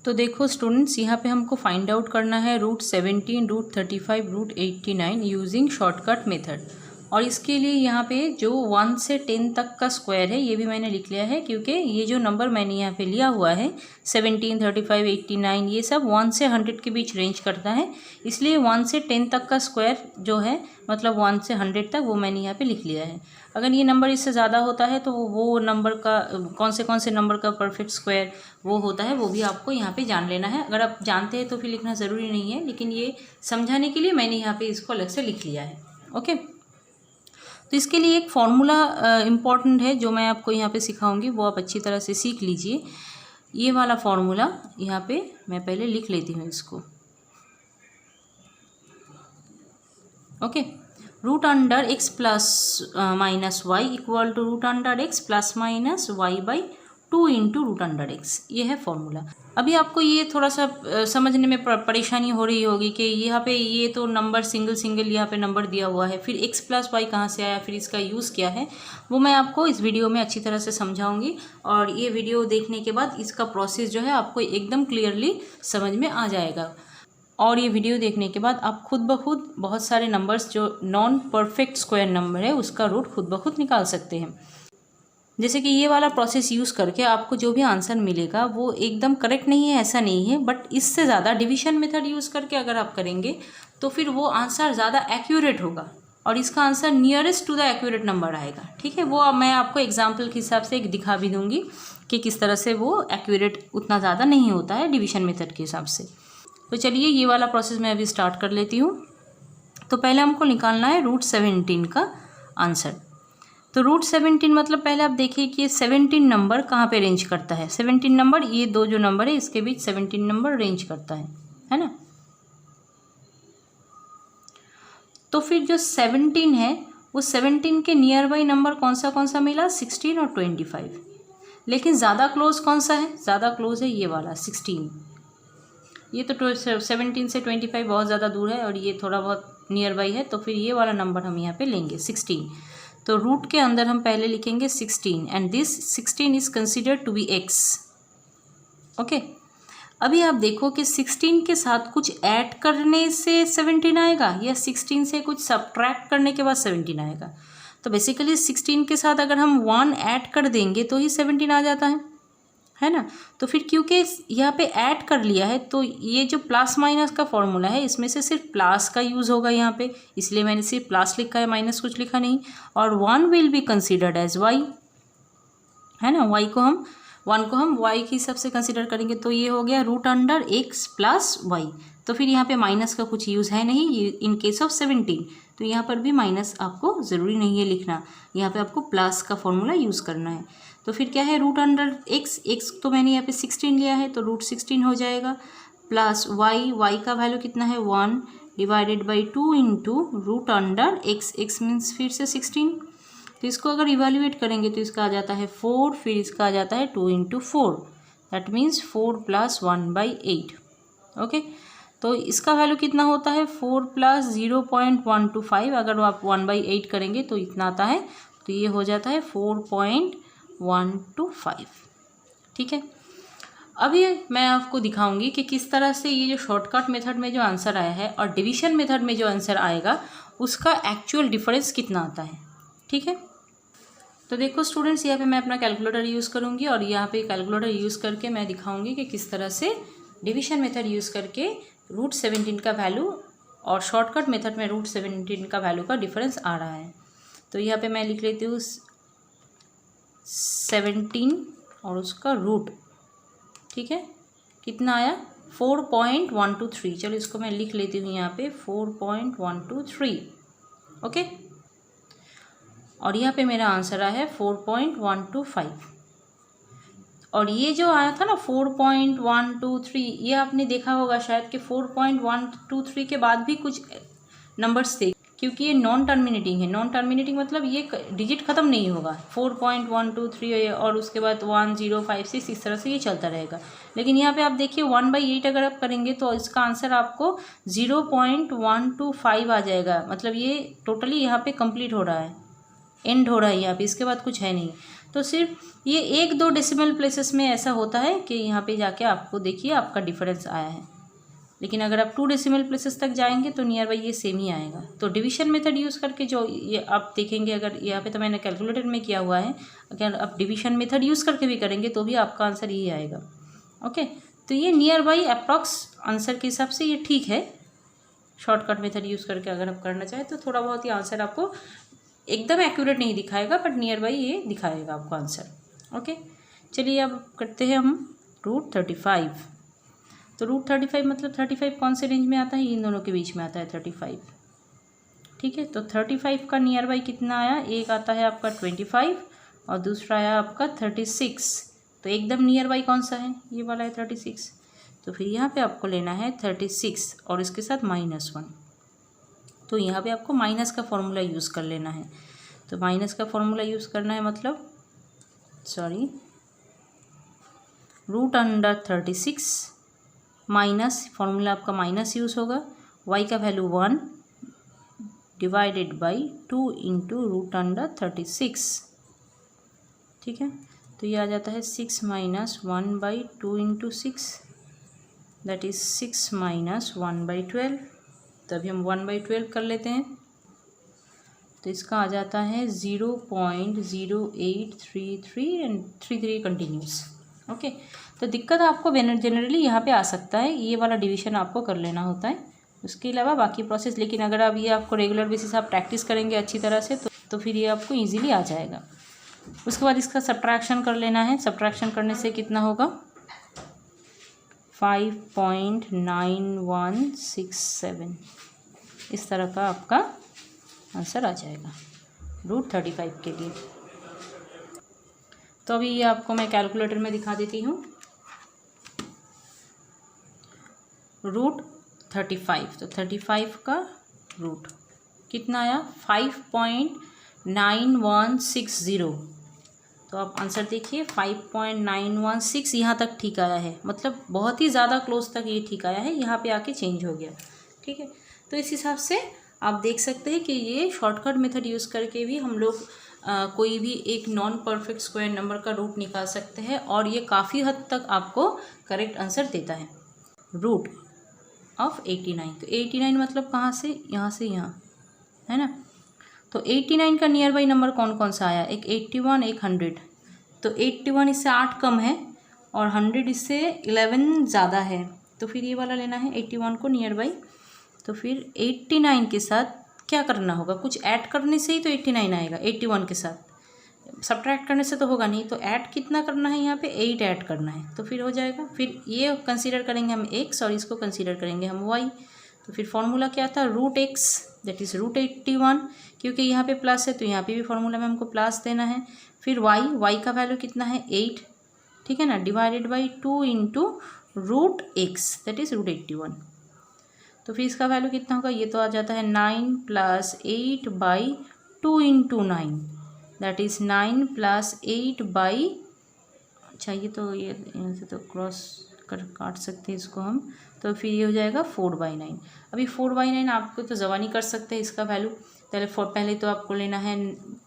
तो देखो स्टूडेंट्स, यहाँ पे हमको फाइंड आउट करना है √17, √35, √89 यूजिंग शॉर्टकट मेथड। और इसके लिए यहाँ पे जो 1 से 10 तक का स्क्वायर है ये भी मैंने लिख लिया है, क्योंकि ये जो नंबर मैंने यहाँ पे लिया हुआ है 17, 35, 89 ये सब 1 से 100 के बीच रेंज करता है। इसलिए 1 से 10 तक का स्क्वायर जो है मतलब 1 से 100 तक वो मैंने यहाँ पे लिख लिया है। अगर ये नंबर इससे ज़्यादा होता है तो वो नंबर का कौन से नंबर का परफेक्ट स्क्वायर वो होता है वो भी आपको यहाँ पे जान लेना है। अगर आप जानते हैं तो फिर लिखना ज़रूरी नहीं है, लेकिन ये समझाने के लिए मैंने यहाँ पे इसको अलग से लिख लिया है। ओके, तो इसके लिए एक फॉर्मूला इम्पॉर्टेंट है जो मैं आपको यहाँ पे सिखाऊंगी, वो आप अच्छी तरह से सीख लीजिए। ये वाला फॉर्मूला यहाँ पे मैं पहले लिख लेती हूँ इसको। Okay, √x plus minus y equal to √x plus minus y by 2 into √x, ये है फॉर्मूला। अभी आपको ये थोड़ा सा समझने में परेशानी हो रही होगी कि यहाँ पे ये तो नंबर सिंगल यहाँ पे नंबर दिया हुआ है, फिर x प्लस वाई कहाँ से आया, फिर इसका यूज़ क्या है, वो मैं आपको इस वीडियो में अच्छी तरह से समझाऊंगी। और ये वीडियो देखने के बाद इसका प्रोसेस जो है आपको एकदम क्लियरली समझ में आ जाएगा। और ये वीडियो देखने के बाद आप खुद ब खुद बहुत सारे नंबर्स जो नॉन परफेक्ट स्क्वायर नंबर है उसका रूट खुद ब खुद निकाल सकते हैं। जैसे कि ये वाला प्रोसेस यूज़ करके आपको जो भी आंसर मिलेगा वो एकदम करेक्ट नहीं है ऐसा नहीं है, बट इससे ज़्यादा डिवीजन मेथड यूज़ करके अगर आप करेंगे तो फिर वो आंसर ज़्यादा एक्यूरेट होगा और इसका answer nearest to the accurate number आएगा। ठीक है, वो अब मैं आपको एग्जाम्पल के हिसाब से एक दिखा भी दूँगी कि किस तरह से वो एक्यूरेट उतना ज़्यादा नहीं होता है डिवीजन मेथड के हिसाब से। तो चलिए ये वाला प्रोसेस मैं अभी स्टार्ट कर लेती हूँ। तो पहले हमको निकालना है √17 का आंसर। तो √17 मतलब पहले आप देखिए कि 17 नंबर कहाँ पे रेंज करता है। 17 नंबर, ये दो जो नंबर है इसके बीच 17 नंबर रेंज करता है ना। तो फिर जो 17 है वो 17 के नियर बाई नंबर कौन सा मिला, 16 और 25। लेकिन ज़्यादा क्लोज कौन सा है, ज़्यादा क्लोज है ये वाला 16। ये तो 17 से 25 बहुत ज़्यादा दूर है और ये थोड़ा बहुत नियर बाई है, तो फिर ये वाला नंबर हम यहाँ पे लेंगे 16। तो रूट के अंदर हम पहले लिखेंगे 16 and this 16 is considered to be x। Okay, अभी आप देखो कि 16 के साथ कुछ ऐड करने से 17 आएगा या 16 से कुछ सब्ट्रैक्ट करने के बाद 17 आएगा। तो बेसिकली 16 के साथ अगर हम 1 ऐड कर देंगे तो ही 17 आ जाता है ना। तो फिर क्योंकि यहाँ पे ऐड कर लिया है तो ये जो प्लस माइनस का फॉर्मूला है इसमें से सिर्फ प्लस का यूज़ होगा यहाँ पे, इसलिए मैंने सिर्फ प्लस लिखा है, माइनस कुछ लिखा नहीं। और 1 will be considered as y, है ना। 1 को हम y के हिसाब से कंसिडर करेंगे, तो ये हो गया √x प्लस वाई। तो फिर यहाँ पे माइनस का कुछ यूज़ है नहीं इन केस ऑफ 17, तो यहाँ पर भी माइनस आपको ज़रूरी नहीं है लिखना, यहाँ पे आपको प्लस का फॉर्मूला यूज़ करना है। तो फिर क्या है √x तो मैंने यहाँ पे 16 लिया है तो √16 हो जाएगा, प्लस y का वैल्यू कितना है 1 divided by 2 into √x means फिर से 16। तो इसको अगर इवेल्युएट करेंगे तो इसका आ जाता है 4, फिर इसका आ जाता है 2 इंटू 4, दैट मीन्स 4 + 1/8। ओके, तो इसका वैल्यू कितना होता है 4 + 0.125, अगर आप 1/8 करेंगे तो इतना आता है, तो ये हो जाता है 4.125। ठीक है, अभी मैं आपको दिखाऊंगी कि किस तरह से ये जो शॉर्टकट मेथड में जो आंसर आया है और डिवीजन मेथड में जो आंसर आएगा उसका एक्चुअल डिफरेंस कितना आता है। ठीक है, तो देखो स्टूडेंट्स, यहाँ पे मैं अपना कैलकुलेटर यूज़ करूँगी और यहाँ पे कैलकुलेटर यूज़ करके मैं दिखाऊंगी कि किस तरह से डिवीजन मेथड यूज़ करके √17 का वैल्यू और शॉर्टकट मेथड में √17 का वैल्यू का डिफरेंस आ रहा है। तो यहाँ पे मैं लिख लेती हूँ 17 और उसका रूट। ठीक है, कितना आया 4.123। चलो इसको मैं लिख लेती हूँ यहाँ पे 4.123। ओके, और यहाँ पे मेरा आंसर आया है 4.125। और ये जो आया था ना 4.123, ये आपने देखा होगा शायद कि 4.123 के बाद भी कुछ नंबर्स थे, क्योंकि ये नॉन टर्मिनेटिंग है। नॉन टर्मिनेटिंग मतलब ये डिजिट ख़त्म नहीं होगा। 4.123 और उसके बाद 1056 इस तरह से ये चलता रहेगा। लेकिन यहाँ पे आप देखिए 1/8 अगर आप करेंगे तो इसका आंसर आपको 0.125 आ जाएगा। मतलब ये टोटली यहाँ पे कंप्लीट हो रहा है, एंड हो रहा है यहाँ पे, इसके बाद कुछ है नहीं। तो सिर्फ ये 1-2 डेसिमल प्लेसेस में ऐसा होता है कि यहाँ पे जाके आपको देखिए आपका डिफरेंस आया है, लेकिन अगर आप 2 डेसिमल प्लेसेस तक जाएंगे तो नियर बाई ये सेम ही आएगा। तो डिवीजन मेथड यूज़ करके जो ये आप देखेंगे, अगर यहाँ पे तो मैंने कैलकुलेटर में किया हुआ है, अगर आप डिवीजन मेथड यूज़ करके भी करेंगे तो भी आपका आंसर यही आएगा। ओके, तो ये नियर बाई अप्रॉक्स आंसर के हिसाब से ये ठीक है। शॉर्टकट मेथड यूज़ करके अगर आप करना चाहें तो थोड़ा बहुत ही आंसर आपको एकदम एक्यूरेट नहीं दिखाएगा, बट नियर बाई ये दिखाएगा आपको आंसर। ओके, चलिए अब करते हैं हम √35। तो √35 मतलब 35 कौन से रेंज में आता है? इन दोनों के बीच में आता है 35। ठीक है, तो 35 का नियर बाई कितना आया? एक आता है आपका 25 और दूसरा आया आपका 36। तो एकदम नियर बाई कौन सा है? ये वाला है 36। तो फिर यहाँ पे आपको लेना है 36 और इसके साथ -1। तो यहाँ पे आपको माइनस का फॉर्मूला यूज़ कर लेना है। तो माइनस का फॉर्मूला यूज़ करना है मतलब √36 माइनस, फॉर्मूला आपका माइनस यूज़ होगा, y का वैल्यू 1 डिवाइडेड बाई 2 इंटू √36। ठीक है, तो ये आ जाता है 6 - 1/2 इंटू 6, दैट इज़ 6 - 1/12। तो अभी हम 1/12 कर लेते हैं, तो इसका आ जाता है 0.0833 एंड 33 कंटिन्यूस। ओके, तो दिक्कत आपको जनरली यहाँ पे आ सकता है, ये वाला डिवीजन आपको कर लेना होता है, उसके अलावा बाकी प्रोसेस। लेकिन अगर अब ये आपको रेगुलर बेसिस आप प्रैक्टिस करेंगे अच्छी तरह से तो फिर ये आपको ईजिली आ जाएगा। उसके बाद इसका सब्ट्रैक्शन कर लेना है। सब्ट्रैक्शन करने से कितना होगा? 5.9167, इस तरह का आपका आंसर आ जाएगा √35 के लिए। तो अभी ये आपको मैं कैलकुलेटर में दिखा देती हूँ। √35, तो 35 का रूट कितना आया? 5.9160। तो आप आंसर देखिए 5.916 यहाँ तक ठीक आया है, मतलब बहुत ही ज़्यादा क्लोज तक ये ठीक आया है, यहाँ पे आके चेंज हो गया। ठीक है, तो इस हिसाब से आप देख सकते हैं कि ये शॉर्टकट मेथड यूज़ करके भी हम लोग कोई भी एक नॉन परफेक्ट स्क्वायर नंबर का रूट निकाल सकते हैं और ये काफ़ी हद तक आपको करेक्ट आंसर देता है। रूट ऑफ 89, तो 89 मतलब कहाँ से? यहाँ से यहाँ, है ना। तो 89 का नियर बाई नंबर कौन कौन सा आया? एक 81, एक 100। तो 81 इससे 8 कम है और 100 इससे 11 ज़्यादा है, तो फिर ये वाला लेना है 81 को नियर बाई। तो फिर 89 के साथ क्या करना होगा? कुछ ऐड करने से ही तो 89 आएगा, 81 के साथ सब्ट्रैक्ट करने से तो होगा नहीं। तो ऐड कितना करना है? यहाँ पे 8 ऐड करना है, तो फिर हो जाएगा। फिर ये कंसीडर करेंगे हम x और इसको कंसीडर करेंगे हम y। तो फिर फॉर्मूला क्या था? √x दैट इज़ √81, क्योंकि यहाँ पे प्लस है तो यहाँ पे भी फॉर्मूला में हमको प्लस देना है। फिर y का वैल्यू कितना है? 8, ठीक है ना, divided by 2 into √x that is √81। तो फिर इसका वैल्यू कितना होगा? ये तो आ जाता है 9 + 8/2 इंटू 9 दैट इज़ 9 + 8/, अच्छा ये तो ये यहाँ से तो क्रॉस कर काट सकते हैं इसको हम, तो फिर ये हो जाएगा 4/9। अभी 4/9 आपको तो ज़बानी कर सकते हैं इसका वैल्यू। पहले तो आपको लेना है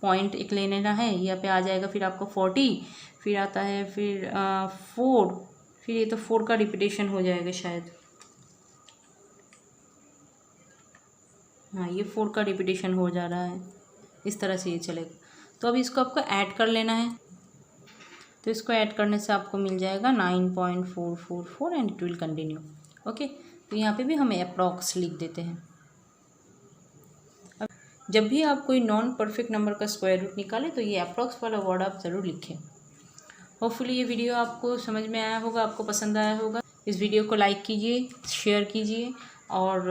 पॉइंट एक ले लेना है, यहाँ पे आ जाएगा फिर आपको 40, फिर आता है फिर 4, फिर ये तो 4 का रिपीटेशन हो जाएगा शायद, हाँ ये 4 का रिपीटेशन हो जा रहा है, इस तरह से ये चलेगा। तो अभी इसको आपको ऐड कर लेना है, तो इसको ऐड करने से आपको मिल जाएगा 9.444 and it will continue. Okay, तो यहाँ पे भी हमें अप्रॉक्स लिख देते हैं। अब जब भी आप कोई नॉन परफेक्ट नंबर का स्क्वायर रूट निकालें तो ये अप्रॉक्स वाला वर्ड आप ज़रूर लिखें। होपफुली ये वीडियो आपको समझ में आया होगा, आपको पसंद आया होगा। इस वीडियो को लाइक कीजिए, शेयर कीजिए और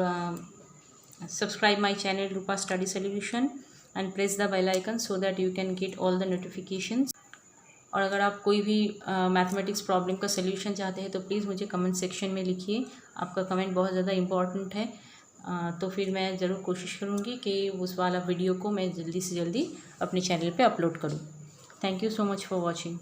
subscribe my channel Rupa Study Solution and press the bell icon so that you can get all the notifications। और अगर आप कोई भी मैथमेटिक्स प्रॉब्लम का सलूशन चाहते हैं तो प्लीज़ मुझे कमेंट सेक्शन में लिखिए, आपका कमेंट बहुत ज़्यादा इम्पॉर्टेंट है। तो फिर मैं ज़रूर कोशिश करूँगी कि उस वाला वीडियो को मैं जल्दी से जल्दी अपने चैनल पे अपलोड करूँ। Thank you so much for watching.